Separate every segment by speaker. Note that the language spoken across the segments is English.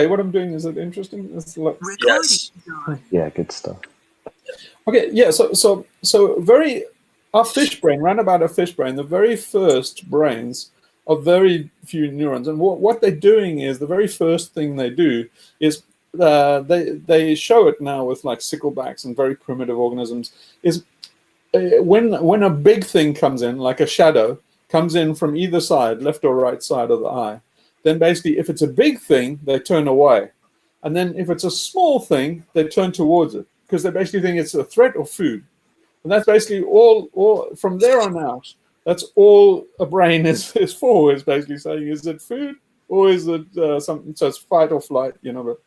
Speaker 1: what I'm doing, is it interesting?
Speaker 2: Yes.
Speaker 3: Yeah, good stuff.
Speaker 1: Okay, yeah, so very, our fish brain, round about a fish brain, the very first brains are very few neurons. And what they're doing is, the very first thing they do is, they show it now with like sicklebacks and very primitive organisms, is when a big thing comes in, like a shadow, comes in from either side, left or right side of the eye, then basically if it's a big thing, they turn away. And then if it's a small thing, they turn towards it, because they basically think it's a threat or food. And that's basically all from there on out. That's all a brain is for, is basically saying, is it food or is it something? So it's fight or flight, you know. But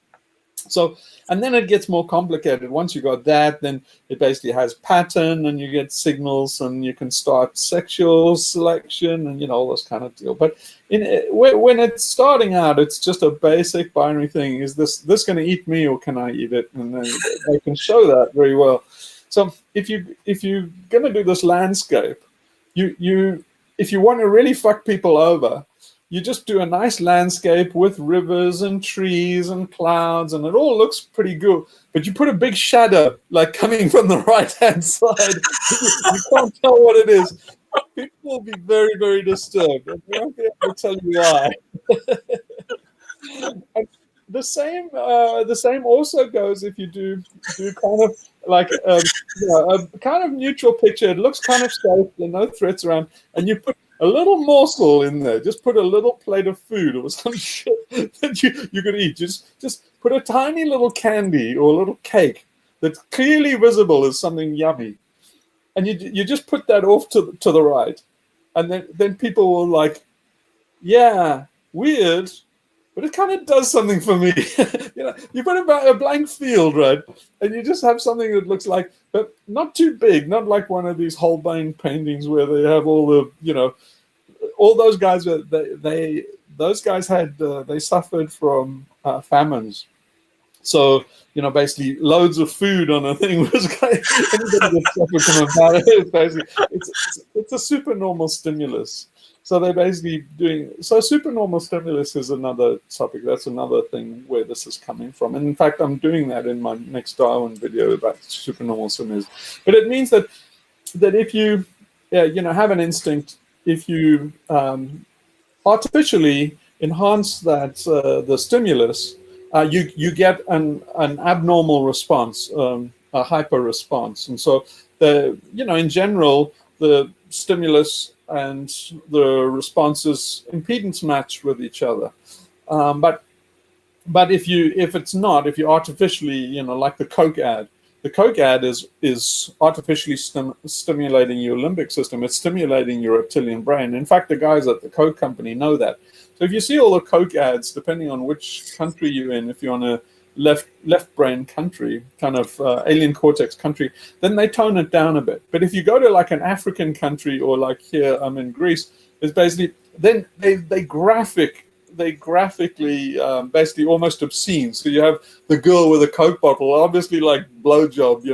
Speaker 1: so, and then it gets more complicated. Once you got that, then it basically has pattern, and you get signals, and you can start sexual selection, and all this kind of deal. But when it's starting out, it's just a basic binary thing: is this going to eat me, or can I eat it? And then they can show that very well. So if you're going to do this landscape, if you want to really fuck people over, you just do a nice landscape with rivers and trees and clouds, and it all looks pretty good. But you put a big shadow, like coming from the right-hand side. You can't tell what it is. People will be very, very disturbed. And they won't be able to tell you why. And the same also goes if you do kind of like a kind of neutral picture. It looks kind of safe. There are no threats around, and you put a little morsel in there. Just put a little plate of food or some shit that you could eat. Just put a tiny little candy or a little cake that's clearly visible as something yummy, and you just put that off to the right, and then people will like, yeah, weird, but it kind of does something for me. You put a blank field, right, and you just have something that looks like, but not too big, not like one of these Holbein paintings where they have all the, all those guys. Those guys had they suffered from famines, so basically loads of food on a thing was anybody that suffered from a famine. It's a supernormal stimulus. So they're basically supernormal stimulus is another topic. That's another thing where this is coming from. And in fact, I'm doing that in my next Darwin video about supernormal stimulus. But it means that if you, have an instinct, if you artificially enhance that the stimulus, you get an abnormal response, a hyper response. And so in general, the stimulus and the responses impedance match with each other, but if you artificially, like the Coke ad is artificially stimulating your limbic system. It's stimulating your reptilian brain. In fact, the guys at the Coke company know that. So if you see all the Coke ads, depending on which country you're in, if you're on a left brain country, kind of alien cortex country, then they tone it down a bit. But if you go to like an African country, or like here I'm in Greece, it's basically then they graphically basically almost obscene. So you have the girl with a Coke bottle, obviously like blowjob,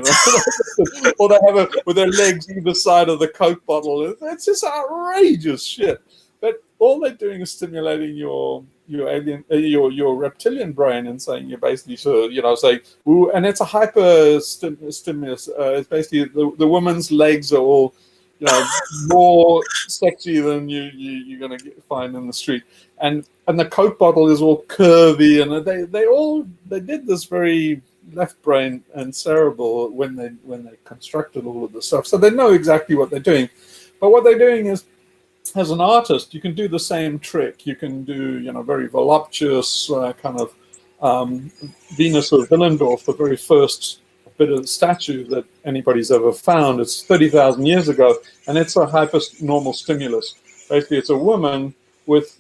Speaker 1: or they have with their legs either side of the Coke bottle. It's just outrageous shit. But all they're doing is stimulating your reptilian brain, and saying you're basically say, ooh, and it's a hyper stimulus. It's basically the woman's legs are all more sexy than you're gonna find in the street, and the Coke bottle is all curvy, and they did this very left brain and cerebral when they constructed all of this stuff. So they know exactly what they're doing, but what they're doing is, as an artist, you can do the same trick. You can do, very voluptuous kind of Venus of Willendorf, the very first bit of statue that anybody's ever found. It's 30,000 years ago, and it's a hypernormal stimulus. Basically, it's a woman with,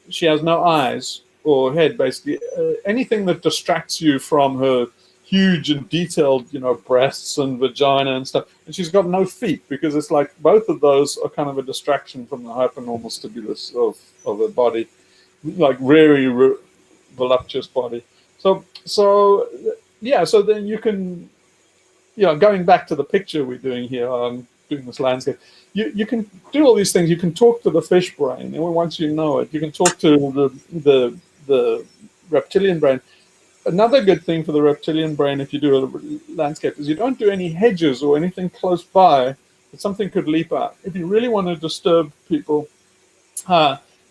Speaker 1: she has no eyes or head, basically. Anything that distracts you from her huge and detailed, breasts and vagina and stuff. And she's got no feet, because it's like both of those are kind of a distraction from the hypernormal stimulus of her body, like very voluptuous body. So then you can, going back to the picture we're doing here, doing this landscape, you can do all these things. You can talk to the fish brain, and once you know it, you can talk to the reptilian brain. Another good thing for the reptilian brain, if you do a landscape, is you don't do any hedges or anything close by that something could leap out. If you really want to disturb people,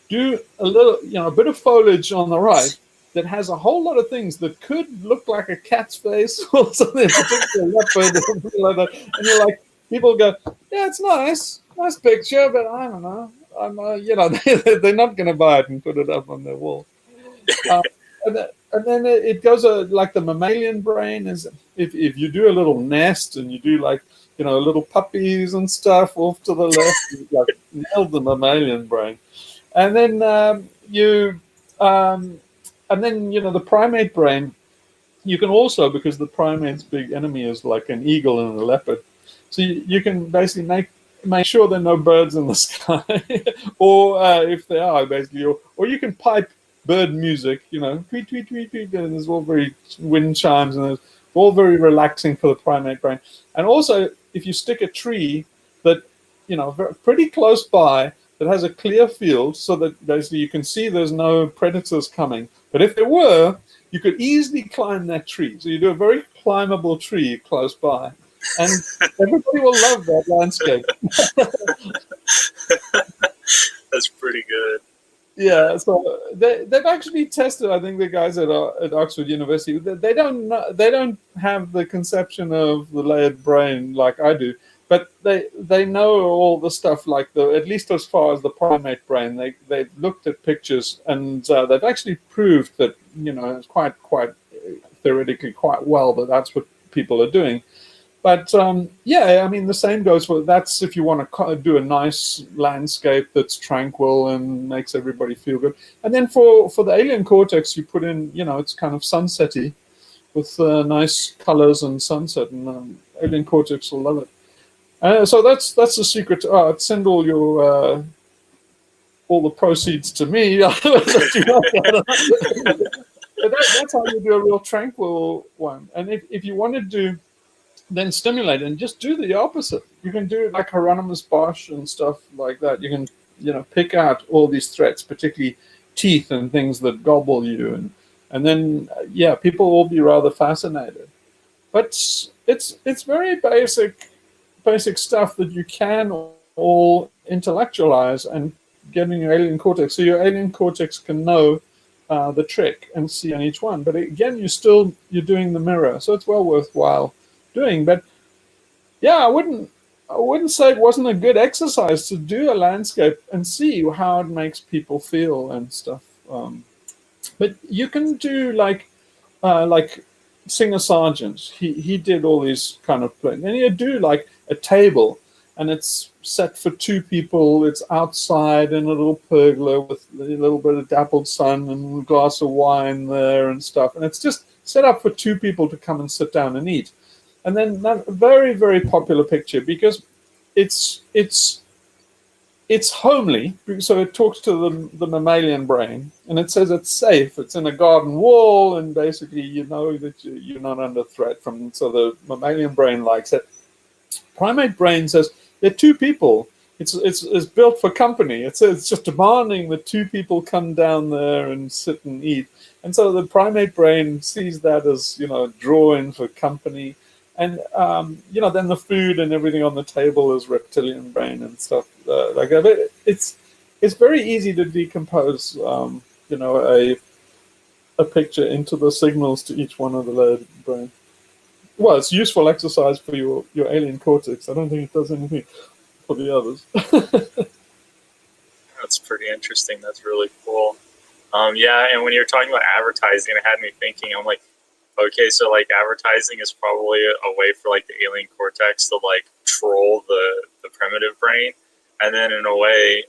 Speaker 1: do a little, a bit of foliage on the right that has a whole lot of things that could look like a cat's face or something, particularly a leopard or something like that. And you're like, people go, yeah, it's nice picture, but I don't know. They're not going to buy it and put it up on their wall. And then it goes like the mammalian brain is, if you do a little nest and you do like, little puppies and stuff off to the left, you like nailed the mammalian brain. And then the primate brain, you can also, because the primate's big enemy is like an eagle and a leopard, so you can basically make sure there are no birds in the sky, or if there are, basically, or you can pipe bird music, tweet, tweet, tweet, tweet, and it's all very wind chimes, and it's all very relaxing for the primate brain. And also, if you stick a tree that, pretty close by, that has a clear field, so that basically you can see there's no predators coming. But if there were, you could easily climb that tree. So you do a very climbable tree close by, and everybody will love that landscape.
Speaker 2: That's pretty good.
Speaker 1: Yeah, so they've actually tested. I think the guys at Oxford University, they don't have the conception of the layered brain like I do, but they know all the stuff, like at least as far as the primate brain. They've looked at pictures, and they've actually proved that it's quite theoretically quite well that that's what people are doing. But the same goes for that's if you want to do a nice landscape that's tranquil and makes everybody feel good. And then for the alien cortex, you put in, it's kind of sunsetty with nice colors and sunset, and alien cortex will love it. So that's the secret. Send all your all the proceeds to me. But that's how you do a real tranquil one. And if you want to do then stimulate and just do the opposite. You can do it like Hieronymus Bosch and stuff like that. You can, pick out all these threats, particularly teeth and things that gobble you, and then people will be rather fascinated. But it's very basic stuff that you can all intellectualize and get in your alien cortex. So your alien cortex can know the trick and see on each one. But again, you're doing the mirror, so it's well worthwhile doing. But I wouldn't say it wasn't a good exercise to do a landscape and see how it makes people feel and stuff. But you can do like Singer Sargent. He did all these kind of things. And you do like a table, and it's set for two people. It's outside in a little pergola with a little bit of dappled sun and a glass of wine there and stuff. And it's just set up for two people to come and sit down and eat. And then that very, very popular picture, because it's homely, so it talks to the mammalian brain, and it says it's safe. It's in a garden wall, and basically you know that you're not under threat from. So the mammalian brain likes it. Primate brain says they're two people. It's built for company. It's just demanding that two people come down there and sit and eat. And so the primate brain sees that as drawing for company. And then the food and everything on the table is reptilian brain and stuff like that. It's very easy to decompose, a picture into the signals to each one of the layered brain. Well, it's useful exercise for your alien cortex. I don't think it does anything for the others.
Speaker 2: That's pretty interesting. That's really cool. And when you're talking about advertising, it had me thinking. I'm like, okay, so like advertising is probably a way for like the alien cortex to like troll the primitive brain, and then in a way,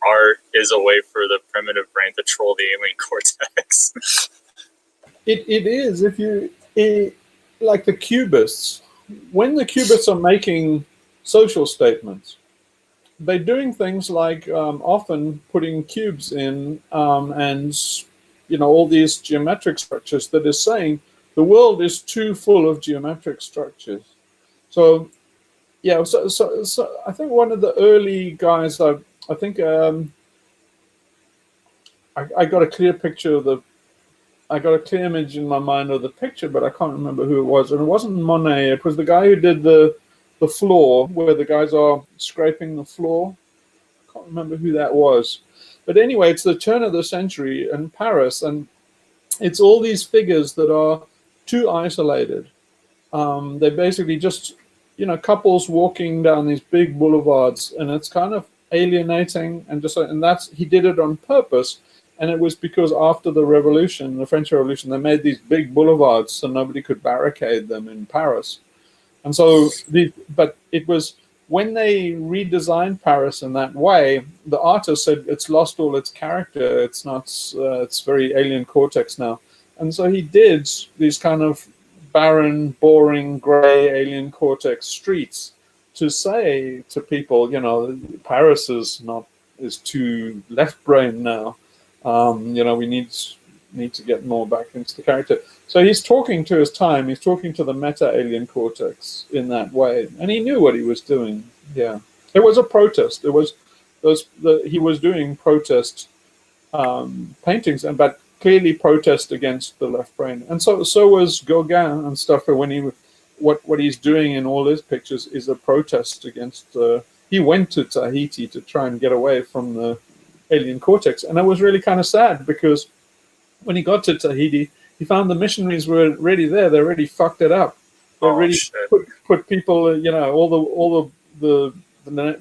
Speaker 2: art is a way for the primitive brain to troll the alien cortex.
Speaker 1: It is. Like the cubists, when the cubists are making social statements, they're doing things like often putting cubes in and all these geometric structures that is saying the world is too full of geometric structures. So so I think one of the early guys, I think I got a clear picture of I got a clear image in my mind of the picture, but I can't remember who it was. And it wasn't Monet. It was the guy who did the floor, where the guys are scraping the floor. I can't remember who that was. But anyway, it's the turn of the century in Paris, and it's all these figures that are too isolated. They're basically just, couples walking down these big boulevards, and it's kind of alienating, and that's, he did it on purpose. And it was because after the revolution, the French Revolution, they made these big boulevards so nobody could barricade them in Paris. And so, but it was when they redesigned Paris in that way, the artist said it's lost all its character. It's not, it's very alien cortex now. And so he did these kind of barren, boring, gray alien cortex streets to say to people, Paris is too left brain now. We need to get more back into the character. So he's talking to his time. He's talking to the meta-alien cortex in that way, and he knew what he was doing. Yeah, it was a protest. It was he was doing protest paintings, but clearly protest against the left brain. And so was Gauguin and stuff. When what he's doing in all his pictures is a protest against. He went to Tahiti to try and get away from the alien cortex, and it was really kind of sad because when he got to Tahiti, he found the missionaries were already there. They already fucked it up. They already put people, all the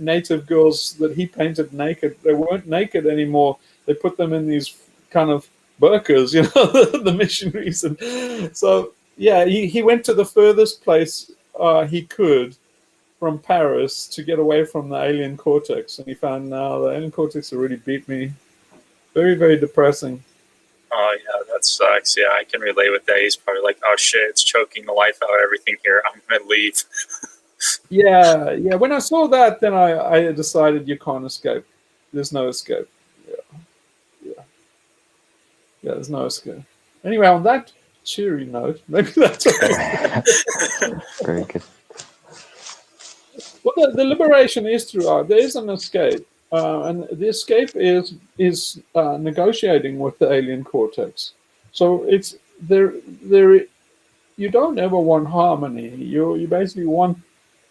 Speaker 1: native girls that he painted naked. They weren't naked anymore. They put them in these kind of burqas, the missionaries. And so, yeah, he went to the furthest place he could from Paris to get away from the alien cortex. And he found now the alien cortex already beat me. Very, very depressing.
Speaker 2: Oh, yeah, that sucks. Yeah, I can relate with that. He's probably like, oh, shit, it's choking the life out of everything here. I'm going to leave.
Speaker 1: Yeah. When I saw that, then I decided you can't escape. There's no escape. Yeah, there's no escape. Anyway, on that cheery note, maybe that's okay.
Speaker 3: Very good.
Speaker 1: Well, the liberation is through art. There is an escape. And the escape is negotiating with the alien cortex. So it's there. You don't ever want harmony. You basically want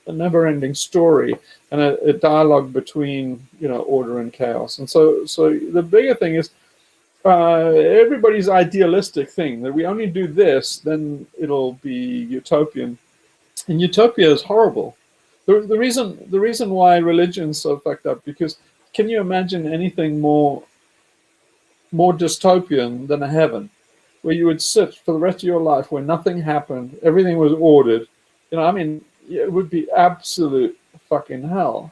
Speaker 1: a never-ending story and a dialogue between order and chaos. And so the bigger thing is everybody's idealistic thing that we only do this, then it'll be utopian. And utopia is horrible. The reason why religion's so fucked up, because can you imagine anything more dystopian than a heaven, where you would sit for the rest of your life where nothing happened, everything was ordered? It would be absolute fucking hell.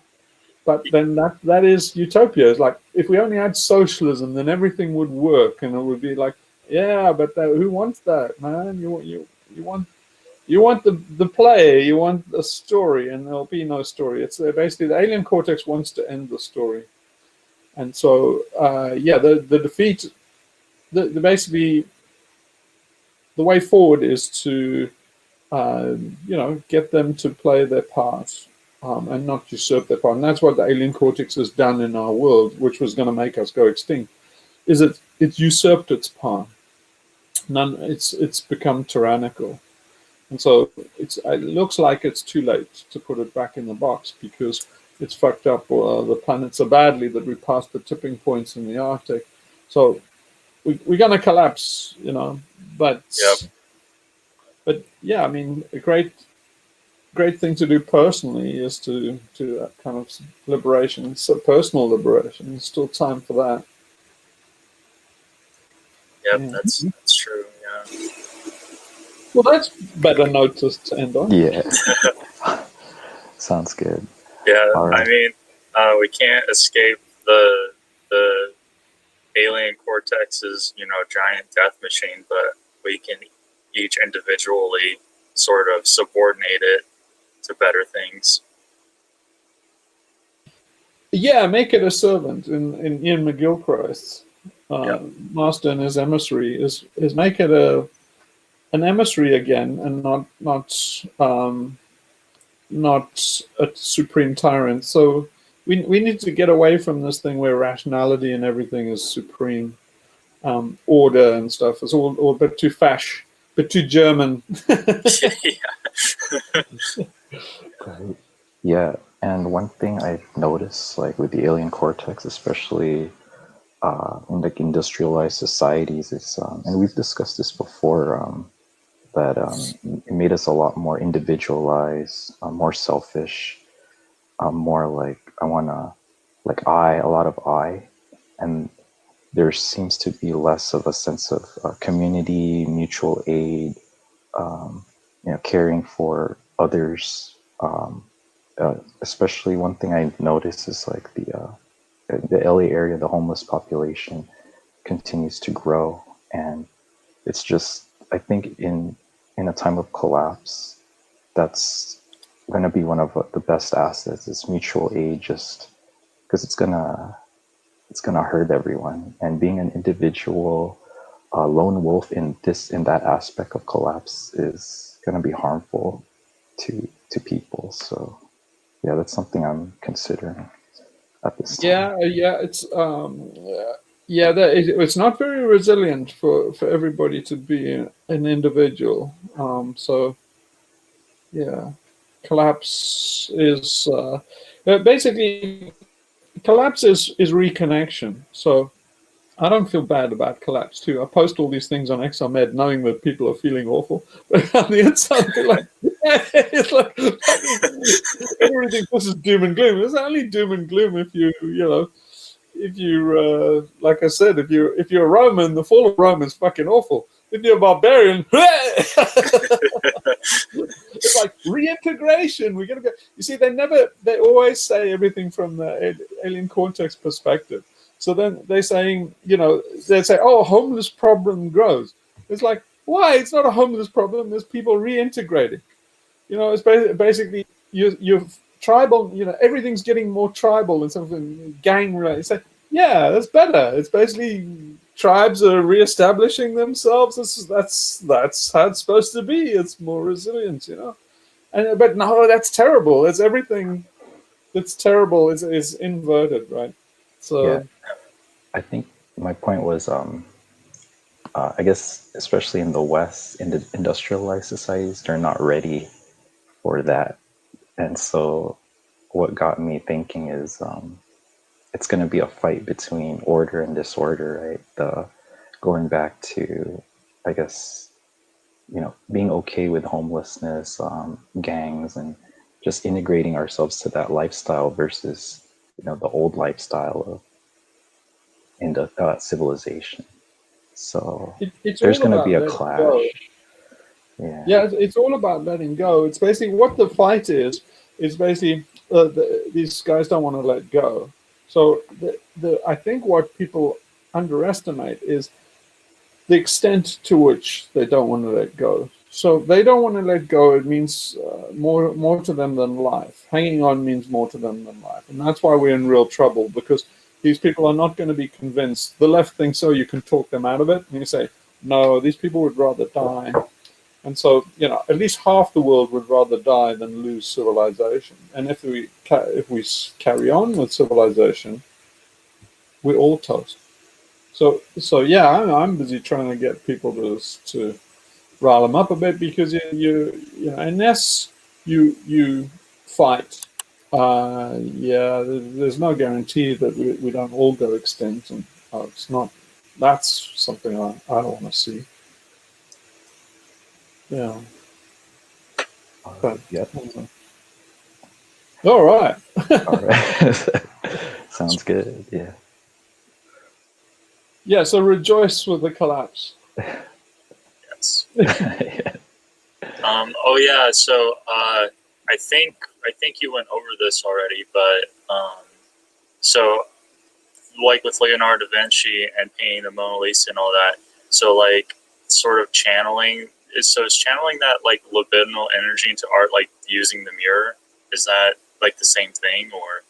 Speaker 1: But then that is utopia. It's like, if we only had socialism, then everything would work, and it would be like, yeah, but who wants that, man? You want the play, you want a story, and there'll be no story. It's basically the alien cortex wants to end the story. And so, the defeat, basically, the way forward is to, get them to play their part and not usurp their part. And that's what the alien cortex has done in our world, which was going to make us go extinct, is it usurped its part. It's become tyrannical. And so it looks like it's too late to put it back in the box, because it's fucked up the planet so badly that we passed the tipping points in the Arctic. So we're going to collapse, but
Speaker 2: yep.
Speaker 1: But yeah, I mean, a great thing to do personally is to kind of liberation, so personal liberation. There's still time for that.
Speaker 2: Yep,
Speaker 1: Yeah.
Speaker 2: that's true. Yeah.
Speaker 1: Well, that's better note to end on.
Speaker 3: Yeah. Sounds good.
Speaker 2: Yeah,
Speaker 3: Right.
Speaker 2: I mean, we can't escape the alien cortex's, giant death machine, but we can each individually sort of subordinate it to better things. Yeah,
Speaker 1: make it a servant. In Ian McGilchrist's master and his emissary is make it an emissary again, and not a supreme tyrant. So we need to get away from this thing where rationality and everything is supreme, order and stuff. It's all a bit too fash, a bit too German.
Speaker 2: Yeah.
Speaker 3: Right. Yeah, and one thing I've noticed, like with the alien cortex, especially in like industrialized societies, is and we've discussed this before, that it made us a lot more individualized, more selfish, more like I wanna, like a lot of I, and there seems to be less of a sense of community, mutual aid, caring for others. Especially one thing I noticed is like the LA area, the homeless population continues to grow, and it's just, I think in a time of collapse, that's going to be one of the best assets is mutual aid, just because it's gonna hurt everyone, and being an individual lone wolf in that aspect of collapse is going to be harmful to people. So yeah, that's something I'm considering at this time.
Speaker 1: Yeah, it's not very resilient for everybody to be an individual. So yeah, collapse is basically collapse is reconnection. So I don't feel bad about collapse too. I post all these things on XRMed knowing that people are feeling awful, but on the inside, I feel like it's like everything this is doom and gloom. It's only doom and gloom if if you like I said, if you're a Roman, the fall of Rome is fucking awful. If you're a barbarian, it's like reintegration. We're gonna go. You see, they always say everything from the alien cortex perspective. So then they're saying, they say, oh, homeless problem grows. It's like, why? It's not a homeless problem. There's people reintegrating. It's basically you're tribal. Everything's getting more tribal and something gang related. It's like, yeah, that's better. It's basically tribes are reestablishing themselves. That's how it's supposed to be. It's more resilient, but no, that's terrible. It's everything that's terrible is inverted, right? So
Speaker 3: Yeah, I think my point was, I guess, especially in the West, in the industrialized societies, they're not ready for that. And so what got me thinking is it's going to be a fight between order and disorder, right? Going back to, I guess, being okay with homelessness, gangs, and just integrating ourselves to that lifestyle versus, the old lifestyle of in the civilization. So
Speaker 1: it's
Speaker 3: there's
Speaker 1: all
Speaker 3: going to be
Speaker 1: about
Speaker 3: a
Speaker 1: letting go.
Speaker 3: clash. Yeah.
Speaker 1: Yeah, it's all about letting go. It's basically what the fight is. It's basically these guys don't want to let go. So I think what people underestimate is the extent to which they don't want to let go. So they don't want to let go. It means more to them than life. Hanging on means more to them than life, and that's why we're in real trouble because these people are not going to be convinced. The left thinks so. You can talk them out of it, and you say, no, these people would rather die. And so, at least half the world would rather die than lose civilization. And if we carry on with civilization, we're all toast. So yeah, I'm busy trying to get people to rile them up a bit because unless you fight, there's no guarantee that we don't all go extinct, and it's not. That's something I don't want to see. Yeah. But,
Speaker 3: Yep.
Speaker 1: All right.
Speaker 3: All right. Sounds good. Yeah.
Speaker 1: Yeah. So rejoice with the collapse.
Speaker 2: Yes.
Speaker 3: Yeah.
Speaker 2: Oh yeah. So I think you went over this already, but so like with Leonardo da Vinci and painting the Mona Lisa and all that. So like sort of channeling is channeling that like libidinal energy into art, like using the mirror. Is that like the same thing or?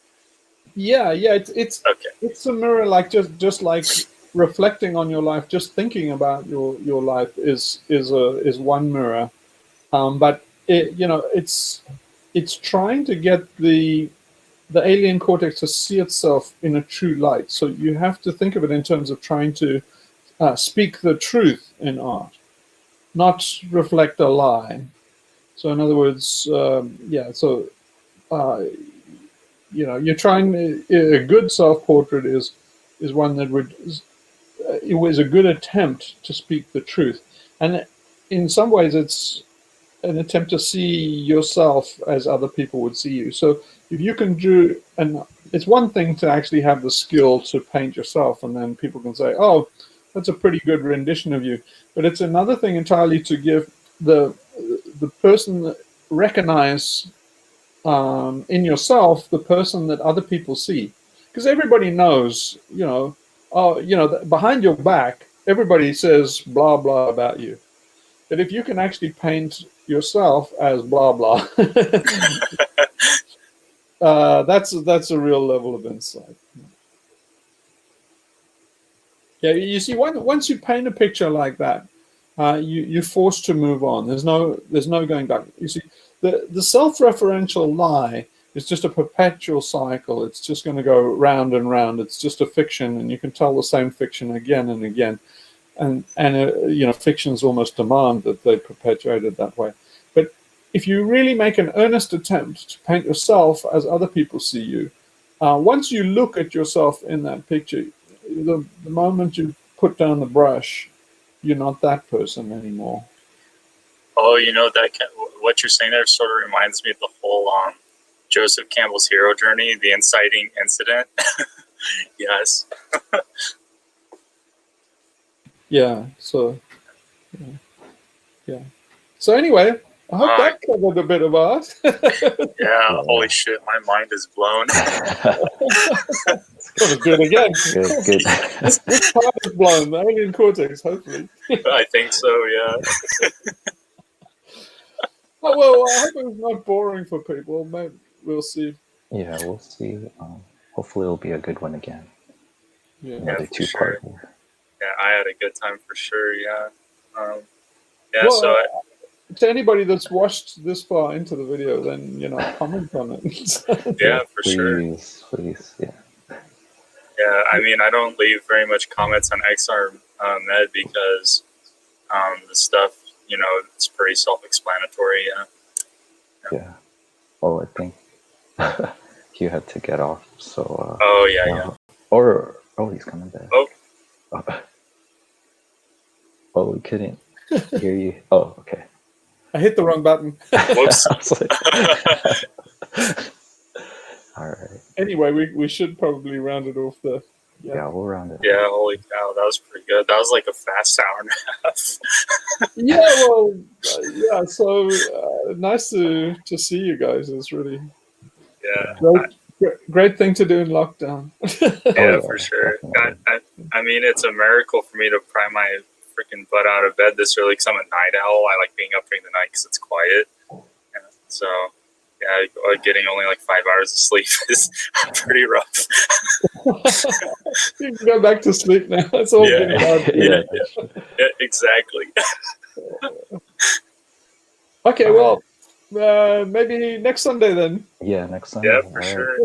Speaker 1: Yeah. It's
Speaker 2: Okay.
Speaker 1: It's a mirror, like just like reflecting on your life. Just thinking about your life is one mirror. But it's trying to get the alien cortex to see itself in a true light. So you have to think of it in terms of trying to speak the truth in art, not reflect a lie. So in other words, yeah. So you're trying. A good self-portrait is one that would. It was a good attempt to speak the truth, and in some ways, it's an attempt to see yourself as other people would see you. So if you can do, and it's one thing to actually have the skill to paint yourself, and then people can say, "Oh, that's a pretty good rendition of you." But it's another thing entirely to give the person recognize in yourself the person that other people see, because everybody knows, behind your back, everybody says blah blah about you. But if you can actually paint yourself as blah blah, that's a real level of insight. Yeah, you see, once you paint a picture like that, you're forced to move on. There's no going back. You see, the self-referential lie is just a perpetual cycle. It's just going to go round and round. It's just a fiction, and you can tell the same fiction again and again. And fictions almost demand that they perpetuate it that way. But if you really make an earnest attempt to paint yourself as other people see you, once you look at yourself in that picture, the moment you put down the brush, you're not that person anymore.
Speaker 2: Oh, what you're saying there sort of reminds me of the whole Joseph Campbell's hero journey, the inciting incident. Yes.
Speaker 1: Yeah. So, yeah. So anyway, I hope that covered a bit of art.
Speaker 2: Yeah. Holy shit, my mind is blown.
Speaker 1: Gotta do it again.
Speaker 3: Good.
Speaker 1: This part is blown. The alien cortex, hopefully.
Speaker 2: I think so. Yeah.
Speaker 1: Oh well, I hope it's not boring for people. Maybe we'll see.
Speaker 3: Yeah, we'll see. Hopefully, it'll be a good one again.
Speaker 1: Yeah.
Speaker 3: Another
Speaker 2: for sure.
Speaker 3: two-parter.
Speaker 2: Yeah, I had a good time for sure. Yeah.
Speaker 1: Well,
Speaker 2: So.
Speaker 1: To anybody that's watched this far into the video, then comment on it.
Speaker 2: Yeah, for sure.
Speaker 3: Please, yeah.
Speaker 2: Yeah, I mean, I don't leave very much comments on XR Med because the stuff, it's pretty self-explanatory.
Speaker 3: Yeah. Well, I think you had to get off, so.
Speaker 2: Oh yeah.
Speaker 3: He's coming back.
Speaker 2: Oh,
Speaker 3: we couldn't hear you. Oh, okay.
Speaker 1: I hit the wrong button.
Speaker 2: Whoops.
Speaker 3: All right.
Speaker 1: Anyway, we should probably round it off there.
Speaker 3: Yeah, we'll round it.
Speaker 2: Yeah, holy cow, that was pretty good. That was like a fast hour and a half.
Speaker 1: Yeah, well, yeah. So nice to see you guys. It's really great thing to do in lockdown.
Speaker 2: Yeah, for sure. I mean, it's a miracle for me to pry my freaking butt out of bed this early because I'm a night owl. I like being up during the night because it's quiet. Yeah, so. Yeah, getting only like 5 hours of sleep is pretty rough.
Speaker 1: You can go back to sleep now. That's all been hard.
Speaker 2: Yeah, exactly.
Speaker 1: Okay, well, maybe next Sunday then.
Speaker 3: Yeah, next Sunday.
Speaker 2: Yeah, for sure.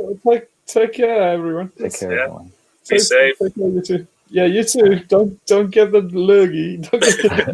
Speaker 1: Take care, everyone.
Speaker 3: Take care, everyone.
Speaker 2: Be safe.
Speaker 1: Take care, you too. Yeah, you too. Don't get the lurgy. Don't get the